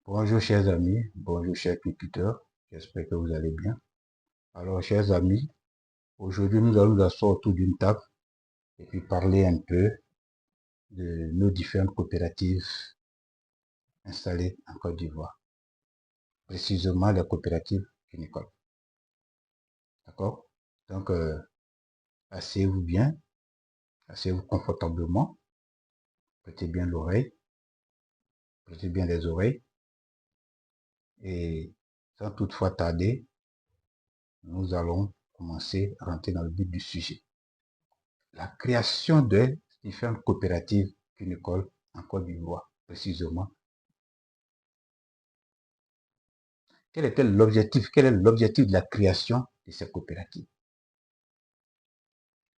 Bonjour chers amis, bonjour chers culteurs, j'espère que vous allez bien. Alors chers amis, aujourd'hui nous allons nous asseoir autour d'une table et puis parler un peu de nos différentes coopératives installées en Côte d'Ivoire, précisément la coopérative Unicole. D'accord? Donc asseyez-vous bien, asseyez-vous confortablement, prêtez bien l'oreille, prêtez bien les oreilles et sans toutefois tarder, nous allons commencer à rentrer dans le vif du sujet. La création de différentes coopératives Unicole en Côte d'Ivoire, précisément. Quel est l'objectif de la création de ces coopératives?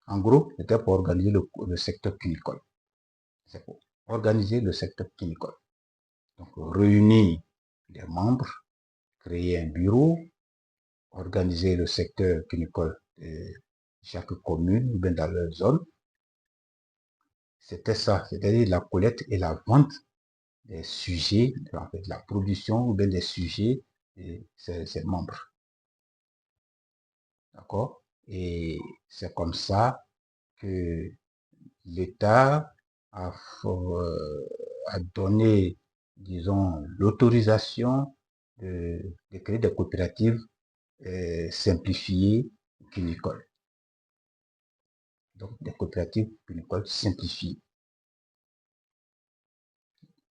En gros, c'était pour organiser le secteur cunicole. C'est pour organiser le secteur cunicole. Donc, réunir les membres, créer un bureau, organiser le secteur cunicole de chaque commune ou bien dans leur zone. C'était ça, c'est-à-dire la collecte et la vente des sujets, en fait, la production ou bien des sujets de ses membres. D'accord? Et c'est comme ça que l'État a, a donné, disons, l'autorisation de créer des coopératives simplifiées cunicoles. Donc, des coopératives cunicoles simplifiées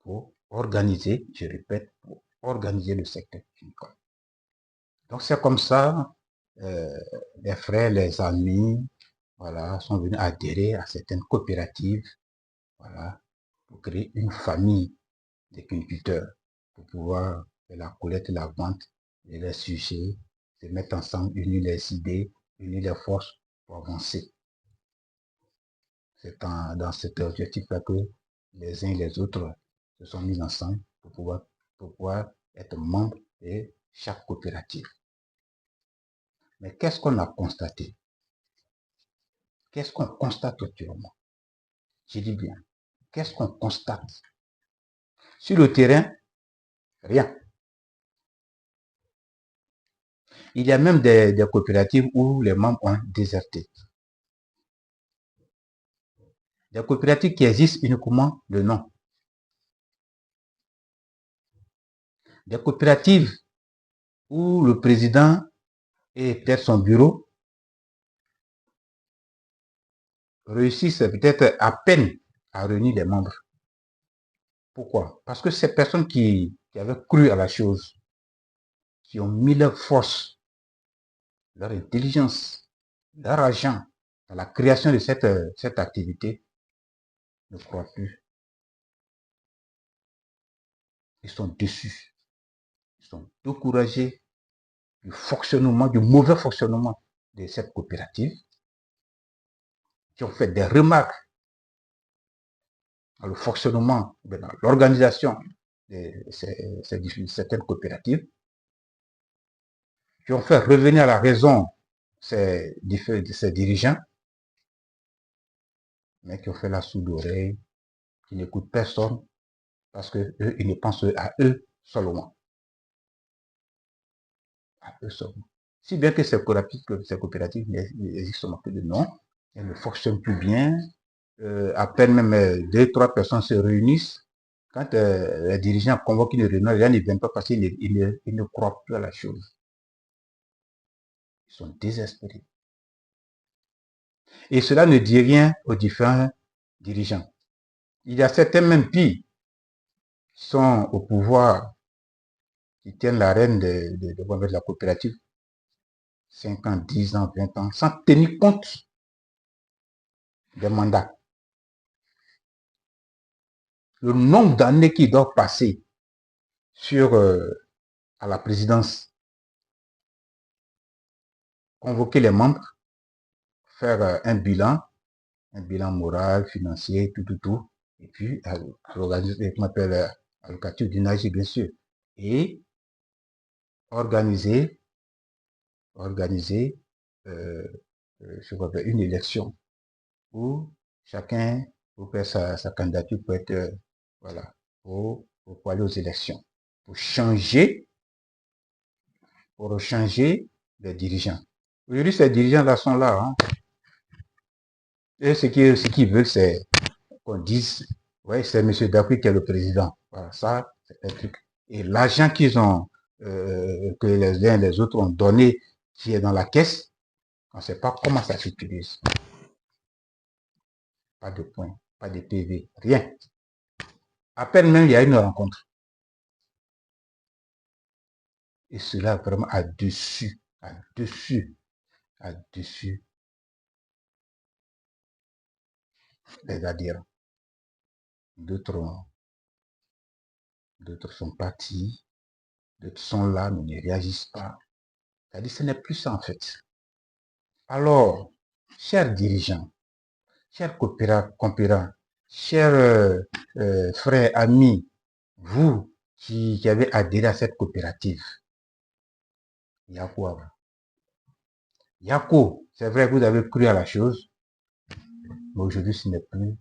pour organiser, je répète, pour organiser le secteur cunicole. Donc, c'est comme ça, les frères, les amis, voilà, sont venus adhérer à certaines coopératives, voilà, pour créer une famille de cuniculteurs, pour pouvoir faire la collecte et la vente de leurs sujets, se mettre ensemble, unir les idées, unir les forces pour avancer. C'est dans cet objectif-là que les uns et les autres se sont mis ensemble pour pouvoir être membres de chaque coopérative. Mais qu'est-ce qu'on a constaté? Qu'est-ce qu'on constate actuellement? Je dis bien, qu'est-ce qu'on constate? Sur le terrain, rien. Il y a même des coopératives où les membres ont déserté. Des coopératives qui existent uniquement de nom. Des coopératives où le président et peut-être son bureau réussissent peut-être à peine à réunir les membres. Pourquoi? Parce que ces personnes qui avaient cru à la chose, qui ont mis leur force, leur intelligence, leur argent dans la création de cette activité, ne croient plus. Ils sont déçus. Ils sont découragés du fonctionnement, du mauvais fonctionnement de cette coopérative, qui ont fait des remarques dans le fonctionnement, dans l'organisation de certaines coopératives, qui ont fait revenir à la raison ces dirigeants, mais qui ont fait la sourde oreille, qui n'écoutent personne, parce qu'eux, ils ne pensent à eux seulement. À eux seulement. Si bien que ces coopératives n'existent plus de nom, elles ne fonctionnent plus bien, à peine même 2-3 personnes se réunissent. Quand les dirigeants convoquent une réunion, les gens ne viennent pas parce qu'ils ne croient plus à la chose. Ils sont désespérés. Et cela ne dit rien aux différents dirigeants. Il y a certains même pires qui sont au pouvoir, qui tiennent la rêne de la coopérative 5 ans, 10 ans, 20 ans, sans tenir compte des mandats. Le nombre d'années qu'ils doivent passer à la présidence, convoquer les membres, faire un bilan moral, financier, tout, et puis organiser, qu'on appelle allocatif d'usage, bien sûr, et organiser une élection où chacun peut faire sa candidature pour être, voilà, pour aller aux élections. pour changer les dirigeants. Aujourd'hui, ces dirigeants-là sont là. Hein. Et ce qu'ils veulent, c'est qu'on dise, ouais, c'est M. Dakoui qui est le président. Voilà, ça, c'est un truc. Et l'argent qu'ils ont, que les uns et les autres ont donné, qui est dans la caisse, on ne sait pas comment ça s'utilise. Pas de points, pas de PV, rien. À peine même, il y a une rencontre. Et cela vraiment à-dessus les adhérents. D'autres sont partis, d'autres sont là, mais ne réagissent pas. C'est-à-dire ce n'est plus ça en fait. Alors, chers dirigeants, chers compérants, chers frères, amis, vous qui avez adhéré à cette coopérative, Yako, Yako, c'est vrai que vous avez cru à la chose, mais aujourd'hui ce n'est plus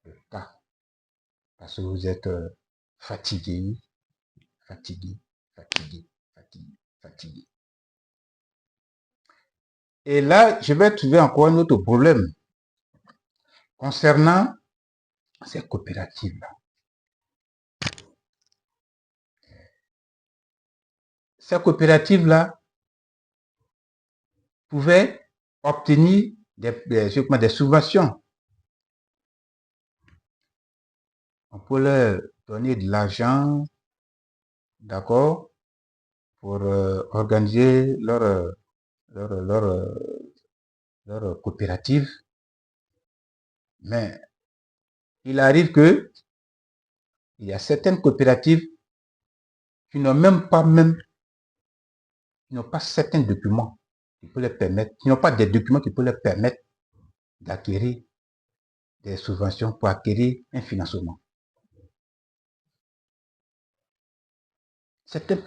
le cas. Parce que vous êtes fatigué. Et là, je vais trouver encore un autre problème concernant ces coopératives-là. Ces coopératives-là pouvaient obtenir des subventions. On peut leur donner de l'argent, d'accord, pour organiser leur coopérative. Mais il arrive que il y a certaines coopératives qui n'ont pas certains documents qui peuvent leur permettre, qui n'ont pas des documents qui peuvent leur permettre d'acquérir des subventions pour acquérir un financement. Certains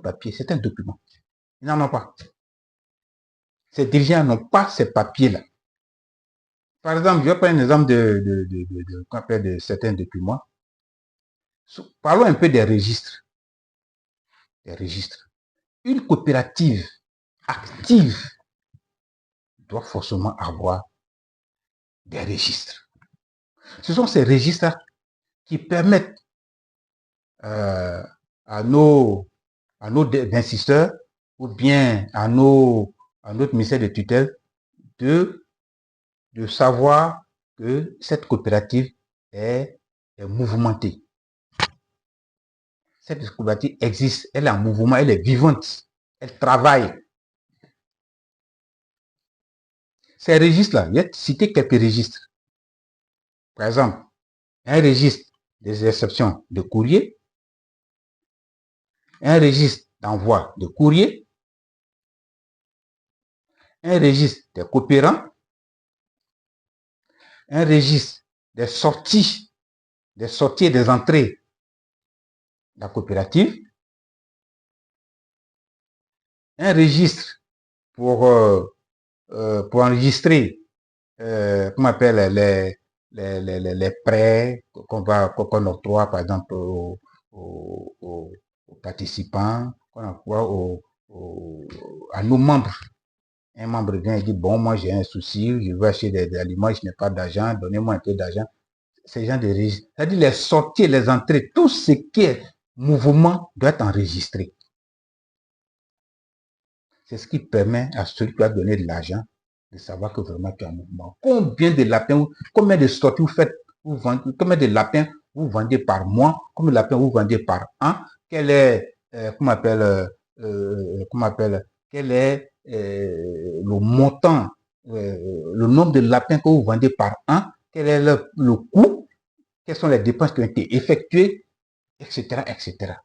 papiers, certains documents, ils n'en ont pas. Ces dirigeants n'ont pas ces papiers-là. Par exemple, je vais prendre un exemple de certains documents. Parlons un peu des registres. Une coopérative active doit forcément avoir des registres. Ce sont ces registres qui permettent à nos investisseurs ou bien à notre ministère de tutelle de savoir que cette coopérative est mouvementée. Cette coopérative existe, elle est en mouvement, elle est vivante, elle travaille. Ces registres-là, il y a cité quelques registres. Par exemple, un registre des exceptions de courrier, un registre d'envoi de courrier, un registre des coopérants, un registre des sorties et des entrées de la coopérative, un registre pour enregistrer, comment on appelle, les prêts qu'on octroie, par exemple, aux participants, qu'on octroie à nos membres. Un membre vient et dit, bon, moi j'ai un souci, je veux acheter des aliments, je n'ai pas d'argent, donnez-moi un peu d'argent. Ces gens de registre, c'est-à-dire les sorties, les entrées, tout ce qui est mouvement doit être enregistré. C'est ce qui permet à celui qui va donner de l'argent de savoir que vraiment tu as un mouvement. Combien de lapins, combien de sorties vous faites, vous vendez, combien de lapins vous vendez par mois, combien de lapins vous vendez par an, quel est, quel est le montant, le nombre de lapins que vous vendez par an, quel est le coût, quelles sont les dépenses qui ont été effectuées, etc., etc.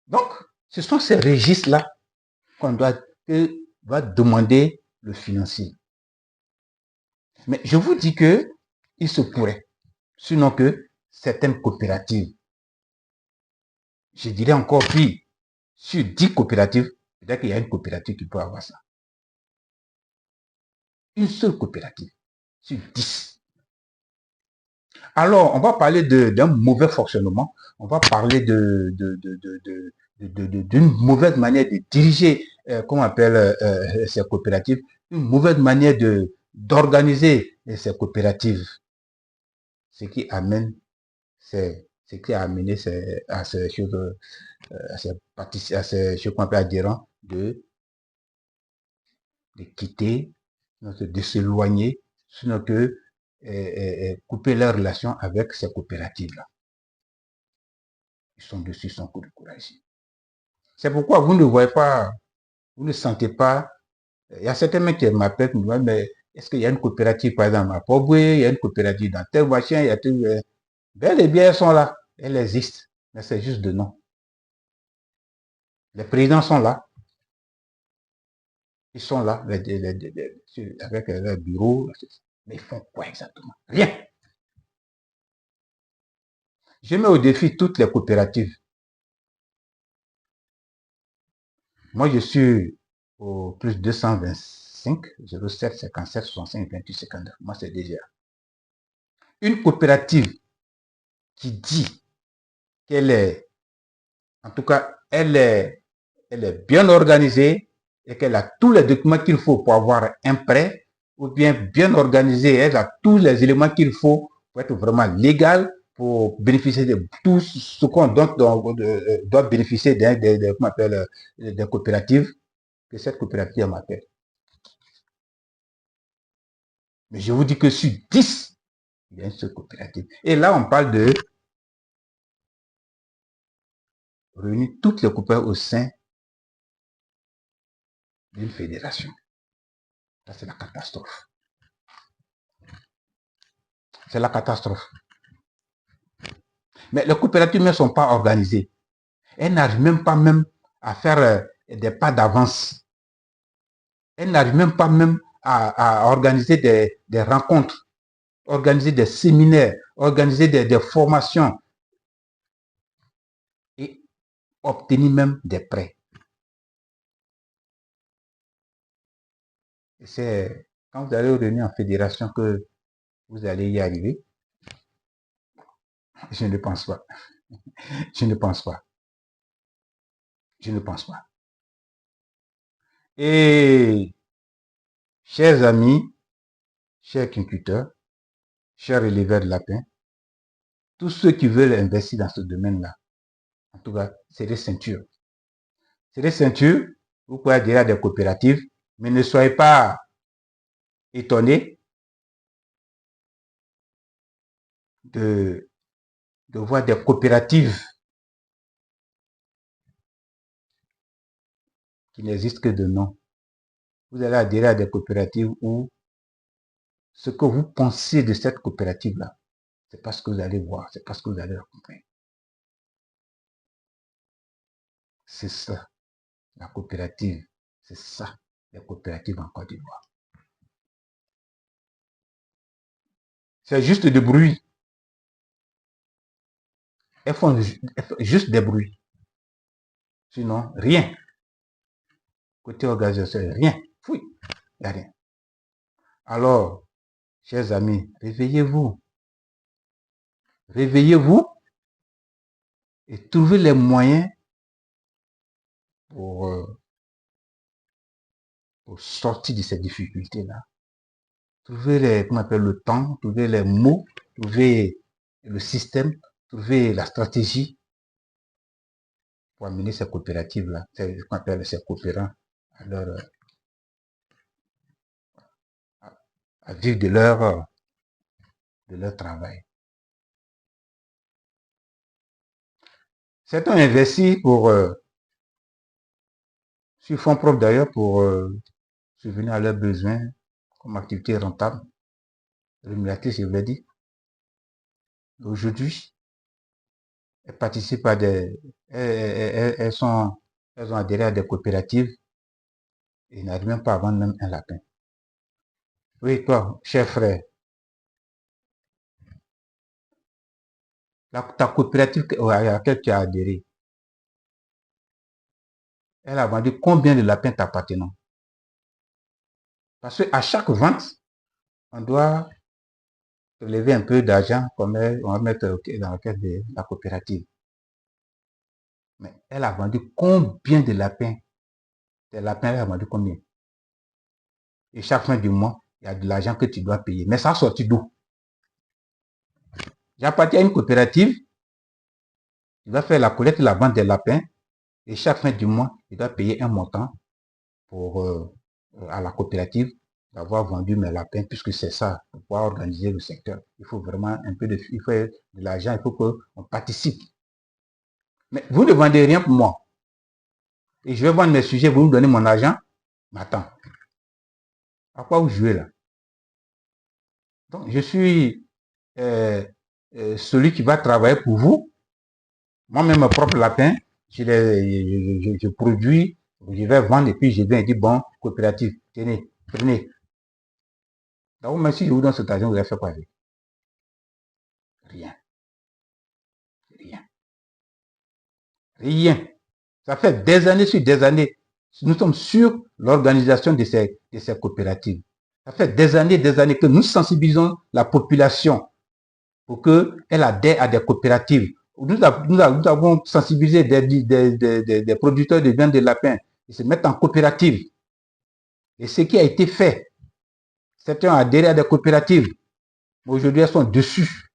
Donc, ce sont ces registres-là qu'on va demander le financier. Mais je vous dis que il se pourrait, sinon que certaines coopératives, je dirais encore plus, sur 10 coopératives, peut-être qu'il y a une coopérative qui peut avoir ça. Une seule coopérative sur 10. Alors, on va parler d'un mauvais fonctionnement, on va parler d'une mauvaise manière de diriger, comment on appelle ces coopératives, une mauvaise manière d'organiser ces coopératives, ce qui amène, ce qui a amené à ces choses, à ces choses qu'on appelle adhérents de quitter, de s'éloigner, sinon que couper leur relation avec ces coopératives-là. Ils sont dessus, ils sont découragés. C'est pourquoi vous ne voyez pas, vous ne sentez pas. Il y a certains mecs qui m'appellent, qui me disent, mais est-ce qu'il y a une coopérative, par exemple, à Poboué, il y a une coopérative dans tel machin, il y a tout. Ben, les biens sont là, elles existent, mais c'est juste de nom. Les présidents sont là, ils sont là, avec leur bureau, mais ils font quoi exactement? Rien. Je mets au défi toutes les coopératives. Moi, je suis au plus 225 07 57 65 28 59. Moi, c'est déjà. Une coopérative qui dit qu'elle est, en tout cas, elle est bien organisée et qu'elle a tous les documents qu'il faut pour avoir un prêt, ou bien organisée, elle a tous les éléments qu'il faut pour être vraiment légal, pour bénéficier de tout ce qu'on doit bénéficier des coopératives, que cette coopérative m'appelle. Mais je vous dis que sur 10, il y a une seule coopérative. Et là, on parle de réunir toutes les coopératives au sein d'une fédération. Ça, c'est la catastrophe. C'est la catastrophe. Mais les coopératives ne sont pas organisées. Elles n'arrivent même pas à faire des pas d'avance. Elles n'arrivent même pas à organiser des rencontres, organiser des séminaires, organiser des formations et obtenir même des prêts. C'est quand vous allez revenir en fédération que vous allez y arriver. Je ne pense pas. Je ne pense pas. Je ne pense pas. Et chers amis, chers cultivateurs, chers éleveurs de lapins, tous ceux qui veulent investir dans ce domaine-là, en tout cas, c'est des ceintures. C'est des ceintures, vous pouvez adhérer à des coopératives, mais ne soyez pas étonnés de voir des coopératives qui n'existent que de nom. Vous allez adhérer à des coopératives où ce que vous pensez de cette coopérative-là, c'est pas ce que vous allez voir, c'est pas ce que vous allez rencontrer. C'est ça, la coopérative. C'est ça, les coopératives en Côte d'Ivoire. C'est juste du bruit. Elles font juste des bruits. Sinon, rien. Côté organisation, rien. Oui, il n'y a rien. Alors, chers amis, réveillez-vous. Réveillez-vous et trouvez les moyens pour sortir de ces difficultés-là. Trouvez comment on appelle le temps, trouvez les mots, trouvez le système, trouvez la stratégie pour amener ces coopératives-là, ce qu'on appelle ces coopérants, à, à vivre de leur travail. Certains investissent sur fonds propres d'ailleurs pour subvenir à leurs besoins comme activité rentable, rémunératrice, je vous l'ai dit. Aujourd'hui, elles participent à elles ont adhéré à des coopératives et n'arrivent même pas à vendre même un lapin. Oui, toi, cher frère, ta coopérative à laquelle tu as adhéré, elle a vendu combien de lapins t'appartenant? Parce qu'à chaque vente, on doit prélever un peu d'argent on va mettre dans la caisse de la coopérative. Mais elle a vendu combien de lapins? Tes lapins, elle a vendu combien? Et chaque fin du mois, il y a de l'argent que tu dois payer. Mais ça a sorti d'où? J'appartiens à une coopérative, il va faire la collecte et la vente des lapins. Et chaque fin du mois, il doit payer un montant pour, à la coopérative d'avoir vendu mes lapins, puisque c'est ça, pour pouvoir organiser le secteur. Il faut vraiment un peu il faut de l'argent, il faut qu'on participe. Mais vous ne vendez rien pour moi. Et je vais vendre mes sujets, vous me donnez mon argent. Mais attends, à quoi vous jouez là? Donc, je suis celui qui va travailler pour vous. Moi-même, mes propres lapins, je produis, je vais vendre et puis je viens et dis, bon, coopérative, tenez, prenez. Donc, même si je vous donne cet argent, vous allez faire quoi avec? Rien. Rien. Rien. Ça fait des années sur des années. Nous sommes sur l'organisation de ces coopératives. Ça fait des années que nous sensibilisons la population pour qu'elle adhère à des coopératives. Nous avons sensibilisé des producteurs de viande de lapin. Ils se mettent en coopérative. Et ce qui a été fait, certains ont adhéré à des coopératives. Aujourd'hui, elles sont dessus.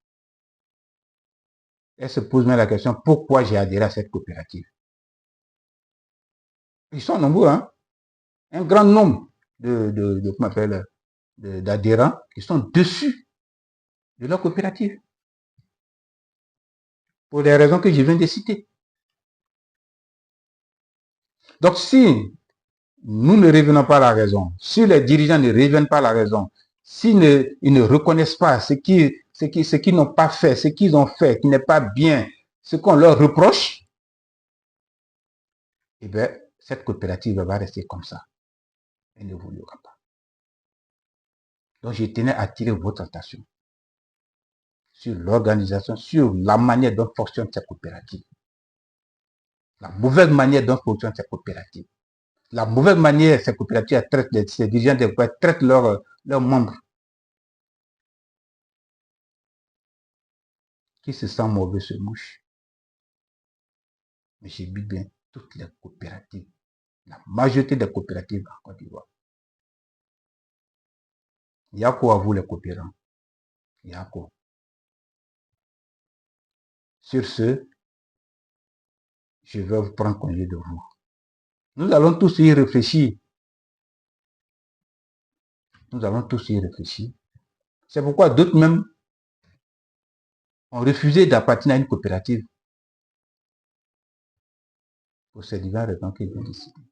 Elles se posent même la question, pourquoi j'ai adhéré à cette coopérative? Ils sont nombreux, hein? Un grand nombre d'adhérents qui sont dessus de leur coopérative. Pour les raisons que je viens de citer. Donc, si nous ne revenons pas à la raison, si les dirigeants ne reviennent pas à la raison, s'ils ne reconnaissent pas ce qu'ils n'ont pas fait, ce qu'ils ont fait qui n'est pas bien, ce qu'on leur reproche, eh bien, cette coopérative va rester comme ça. Elle n'évoluera pas. Donc, je tenais à attirer votre attention sur l'organisation, sur la manière dont fonctionne cette coopérative. La mauvaise manière dont fonctionne cette coopérative. La mauvaise manière, ces coopératives traitent, ces dirigeants de coopératives traitent leurs membres. Qui se sent mauvais se mouche. Mais j'ai dit bien, toutes les coopératives, la majorité des coopératives en Côte d'Ivoire. Il y a quoi à vous les coopérants? Il y a quoi? Sur ce, je vais vous prendre congé de vous. Nous allons tous y réfléchir. Nous allons tous y réfléchir. C'est pourquoi d'autres même ont refusé d'appartenir à une coopérative. Pour ces diverses raisons qu'ils ont décidé.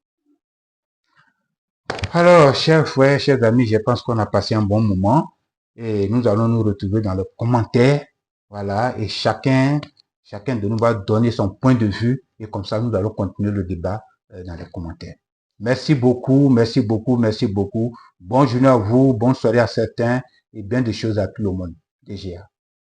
Alors, chers frères, chers amis, je pense qu'on a passé un bon moment et nous allons nous retrouver dans les commentaires. Voilà, et chacun de nous va donner son point de vue et comme ça, nous allons continuer le débat dans les commentaires. Merci beaucoup, merci beaucoup, merci beaucoup. Bonne journée à vous, bonne soirée à certains et bien des choses à tout le monde. DGA.